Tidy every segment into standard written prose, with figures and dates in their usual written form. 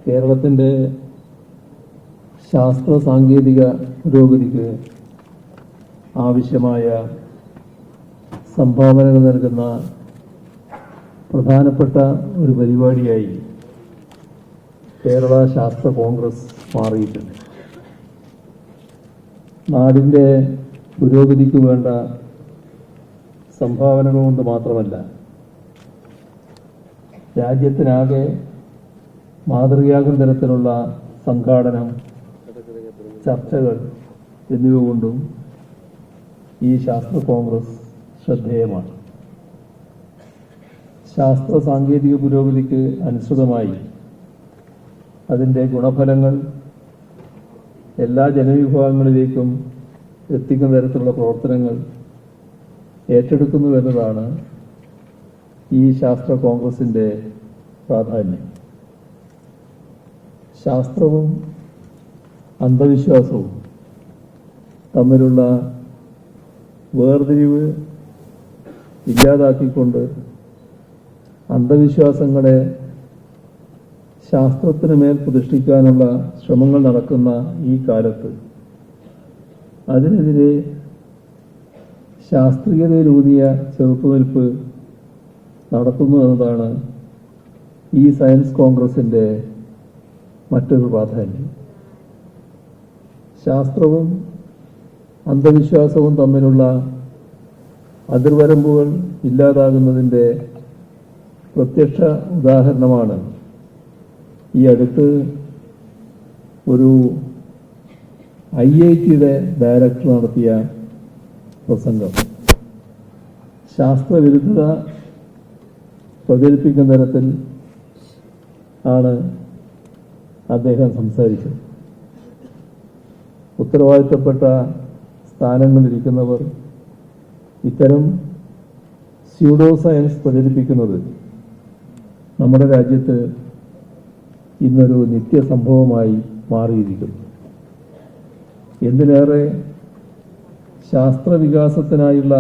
കേരളത്തിൻ്റെ ശാസ്ത്ര സാങ്കേതിക പുരോഗതിക്ക് ആവശ്യമായ സംഭാവനകൾ നൽകുന്ന പ്രധാനപ്പെട്ട ഒരു പരിപാടിയായി കേരള ശാസ്ത്ര കോൺഗ്രസ് മാറിയിട്ടുണ്ട്. നാടിൻ്റെ പുരോഗതിക്ക് വേണ്ട സംഭാവനകൾ കൊണ്ട് മാത്രമല്ല, രാജ്യത്തിനാകെ മാതൃകയാകും തരത്തിലുള്ള സംഘാടനം, ചർച്ചകൾ എന്നിവ കൊണ്ടും ഈ ശാസ്ത്ര കോൺഗ്രസ് ശ്രദ്ധേയമാണ്. ശാസ്ത്ര സാങ്കേതിക പുരോഗതിക്ക് അനുസൃതമായി അതിൻ്റെ ഗുണഫലങ്ങൾ എല്ലാ ജനവിഭാഗങ്ങളിലേക്കും എത്തിക്കുന്ന തരത്തിലുള്ള പ്രവർത്തനങ്ങൾ ഏറ്റെടുക്കുന്നു എന്നതാണ് ഈ ശാസ്ത്ര കോൺഗ്രസിൻ്റെ പ്രാധാന്യം. ശാസ്ത്രവും അന്ധവിശ്വാസവും തമ്മിലുള്ള വേർതിരിവ് ഇല്ലാതാക്കിക്കൊണ്ട് അന്ധവിശ്വാസങ്ങളെ ശാസ്ത്രത്തിന് മേൽ പ്രതിഷ്ഠിക്കാനുള്ള ശ്രമങ്ങൾ നടക്കുന്ന ഈ കാലത്ത് അതിനെതിരെ ശാസ്ത്രീയതയിലൂന്നിയ ചെറുത്തുനിൽപ്പ് നടത്തുന്നു എന്നതാണ് ഈ സയൻസ് കോൺഗ്രസിൻ്റെ മറ്റൊരു പ്രാധാന്യം. ശാസ്ത്രവും അന്ധവിശ്വാസവും തമ്മിലുള്ള അതിർവരമ്പുകൾ ഇല്ലാതാകുന്നതിൻ്റെ പ്രത്യക്ഷ ഉദാഹരണമാണ് ഈ അടുത്ത് ഒരു IIT-യുടെ ഡയറക്ടർ നടത്തിയ പ്രസംഗം. ശാസ്ത്രവിരുദ്ധത പ്രചരിപ്പിക്കുന്ന തരത്തിൽ ആണ് അദ്ദേഹം സംസാരിച്ചത്. ഉത്തരവാദിത്തപ്പെട്ട സ്ഥാനങ്ങളിലിരിക്കുന്നവർ ഇത്തരം സ്യൂഡോ സയൻസ് പ്രചരിപ്പിക്കുന്നത് നമ്മുടെ രാജ്യത്ത് ഇന്നൊരു നിത്യസംഭവമായി മാറിയിരിക്കുന്നു. എന്തിനേറെ ശാസ്ത്രവികാസത്തിനായുള്ള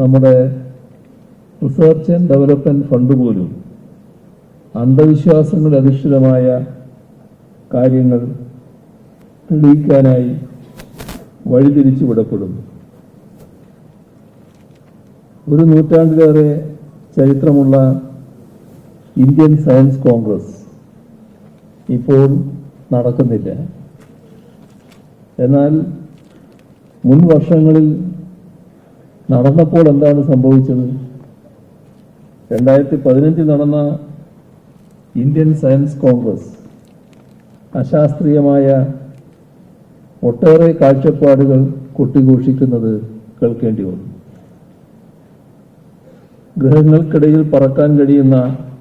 നമ്മുടെ റിസർച്ച് ആൻഡ് ഡെവലപ്മെന്റ് ഫണ്ട് പോലും അന്ധവിശ്വാസങ്ങളിൽ അധിഷ്ഠിതമായ കാര്യങ്ങൾ തെളിയിക്കാനായി വഴിതിരിച്ചു വിടപ്പെടുന്നു. ഒരു നൂറ്റാണ്ടിലേറെ ചരിത്രമുള്ള ഇന്ത്യൻ സയൻസ് കോൺഗ്രസ് ഇപ്പോൾ നടക്കുന്നില്ല. എന്നാൽ മുൻ വർഷങ്ങളിൽ നടന്നപ്പോൾ എന്താണ് സംഭവിച്ചത്? 2015 നടന്ന ഇന്ത്യൻ സയൻസ് കോൺഗ്രസ് അശാസ്ത്രീയമായ ഒട്ടേറെ കാഴ്ചപ്പാടുകൾ കൊട്ടിഘോഷിക്കുന്നത് കേൾക്കേണ്ടി വന്നു. ഗ്രഹങ്ങൾക്കിടയിൽ പറക്കാൻ കഴിയുന്ന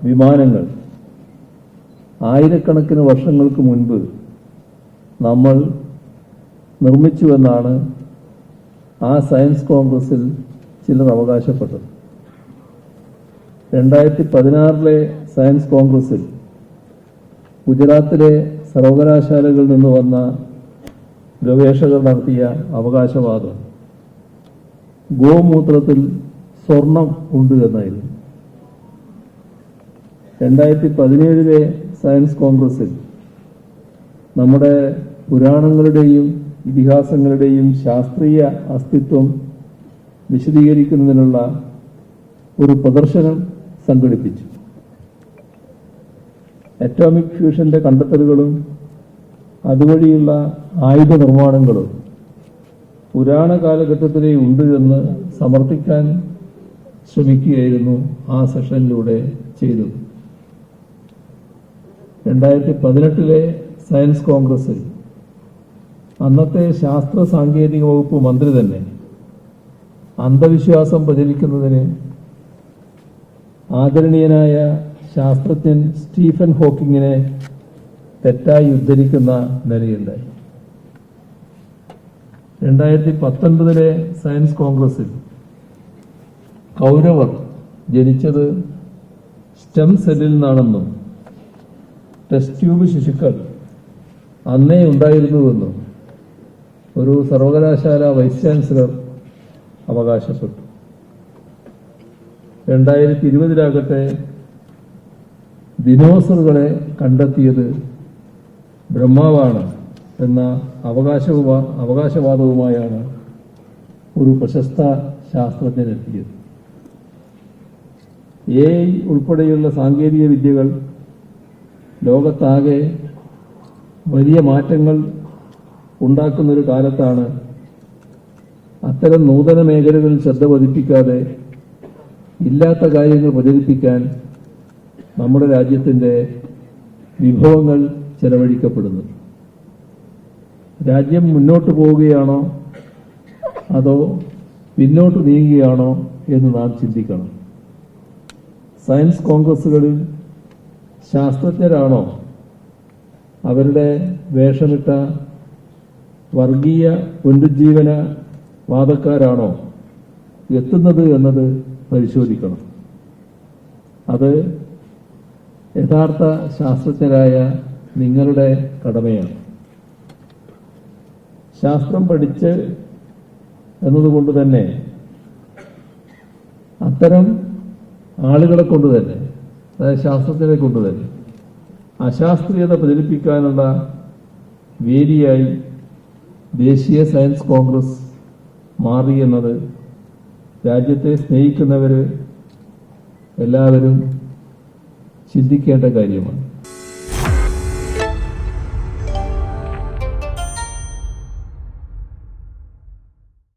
വിമാനങ്ങൾ ആയിരക്കണക്കിന് വർഷങ്ങൾക്ക് മുൻപ് നമ്മൾ നിർമ്മിച്ചുവെന്നാണ് ആ സയൻസ് കോൺഗ്രസിൽ ചിലർ അവകാശപ്പെട്ടത്. 2016 സയൻസ് കോൺഗ്രസിൽ ഗുജറാത്തിലെ സർവകലാശാലകളിൽ നിന്ന് വന്ന ഗവേഷകർ നടത്തിയ അവകാശവാദം ഗോമൂത്രത്തിൽ സ്വർണം ഉണ്ട് എന്നായിരുന്നു. 2017 സയൻസ് കോൺഗ്രസിൽ നമ്മുടെ പുരാണങ്ങളുടെയും ഇതിഹാസങ്ങളുടെയും ശാസ്ത്രീയ അസ്തിത്വം വിശദീകരിക്കുന്നതിനുള്ള ഒരു പ്രദർശനം സംഘടിപ്പിച്ചു. അറ്റോമിക് ഫ്യൂഷന്റെ കണ്ടെത്തലുകളും അതുവഴിയുള്ള ആയുധ നിർമ്മാണങ്ങളും പുരാണ കാലഘട്ടത്തിലേ ഉണ്ട് എന്ന് സമർത്ഥിക്കാൻ ശ്രമിക്കുകയായിരുന്നു ആ സെഷനിലൂടെ ചെയ്തത്. 2018 സയൻസ് കോൺഗ്രസിൽ അന്നത്തെ ശാസ്ത്ര സാങ്കേതിക വകുപ്പ് മന്ത്രി തന്നെ അന്ധവിശ്വാസം പ്രചരിക്കുന്നതിന് ആദരണീയനായ ശാസ്ത്രജ്ഞൻ സ്റ്റീഫൻ ഹോക്കിങ്ങിനെ തെറ്റായി ഉദ്ധരിക്കുന്ന നിലയുണ്ടായി. 2019 സയൻസ് കോൺഗ്രസിൽ കൗരവർ ജനിച്ചത് സ്റ്റെം സെല്ലിൽ നിന്നാണെന്നും ടെസ്റ്റ് ട്യൂബ് ശിശുക്കൾ അന്നേ ഉണ്ടായിരുന്നുവെന്നും ഒരു സർവകലാശാല വൈസ് ചാൻസലർ അവകാശപ്പെട്ടു. 2020 ദിനോസറുകളെ കണ്ടെത്തിയത് ബ്രഹ്മാവാണ് എന്ന അവകാശവാദവുമായാണ് ഒരു പ്രശസ്ത ശാസ്ത്രജ്ഞൻ എത്തിയത്. AI ഉൾപ്പെടെയുള്ള സാങ്കേതിക വിദ്യകൾ ലോകത്താകെ വലിയ മാറ്റങ്ങൾ ഉണ്ടാക്കുന്നൊരു കാലത്താണ് അത്തരം നൂതന മേഖലകളിൽ ശ്രദ്ധ പതിപ്പിക്കാതെ ഇല്ലാത്ത കാര്യങ്ങൾ പ്രചരിപ്പിക്കാൻ നമ്മുടെ രാജ്യത്തിന്റെ വിഭവങ്ങൾ ചെലവഴിക്കപ്പെടുന്നത്. രാജ്യം മുന്നോട്ട് പോവുകയാണോ അതോ പിന്നോട്ട് നീങ്ങുകയാണോ എന്ന് നാം ചിന്തിക്കണം. സയൻസ് കോൺഗ്രസുകളിൽ ശാസ്ത്രജ്ഞരാണോ അവരുടെ വേഷമിട്ട വർഗീയ പുനരുജ്ജീവന വാദക്കാരാണോ എത്തുന്നത് എന്നത് പരിശോധിക്കണം. അത് യഥാർത്ഥ ശാസ്ത്രജ്ഞരായ നിങ്ങളുടെ കടമയാണ്. ശാസ്ത്രം പഠിച്ച് എന്നതുകൊണ്ട് തന്നെ അത്തരം ആളുകളെ കൊണ്ട് തന്നെ, അതായത് ശാസ്ത്രജ്ഞരെ കൊണ്ട് തന്നെ അശാസ്ത്രീയത പ്രചരിപ്പിക്കാനുള്ള വേദിയായി ദേശീയ സയൻസ് കോൺഗ്രസ് മാറി എന്നത് രാജ്യത്തെ സ്നേഹിക്കുന്നവർ എല്ലാവരും ചിന്തിക്കേണ്ട കാര്യമാണ്.